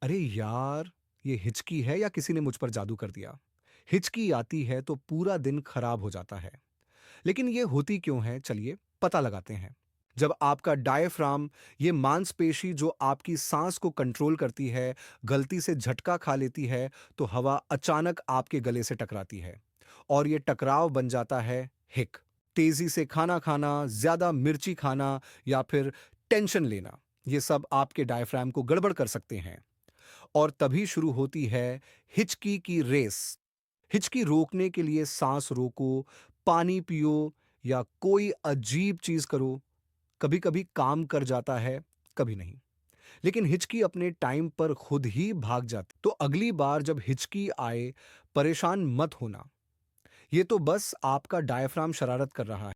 अरे यार, ये हिचकी है या किसी ने मुझ पर जादू कर दिया? हिचकी आती है तो पूरा दिन खराब हो जाता है। लेकिन ये होती क्यों है, चलिए पता लगाते हैं। जब आपका डायफ्राम, ये मांसपेशी जो आपकी सांस को कंट्रोल करती है, गलती से झटका खा लेती है, तो हवा अचानक आपके गले से टकराती है और ये टकराव बन जाता है हिक। तेजी से खाना खाना, ज्यादा मिर्ची खाना या फिर टेंशन लेना, ये सब आपके डायफ्राम को गड़बड़ कर सकते हैं। और तभी शुरू होती है हिचकी की रेस। हिचकी रोकने के लिए सांस रोको, पानी पियो या कोई अजीब चीज करो। कभी कभी काम कर जाता है, कभी नहीं। लेकिन हिचकी अपने टाइम पर खुद ही भाग जाती। तो अगली बार जब हिचकी आए, परेशान मत होना। ये तो बस आपका डायफ्राम शरारत कर रहा है।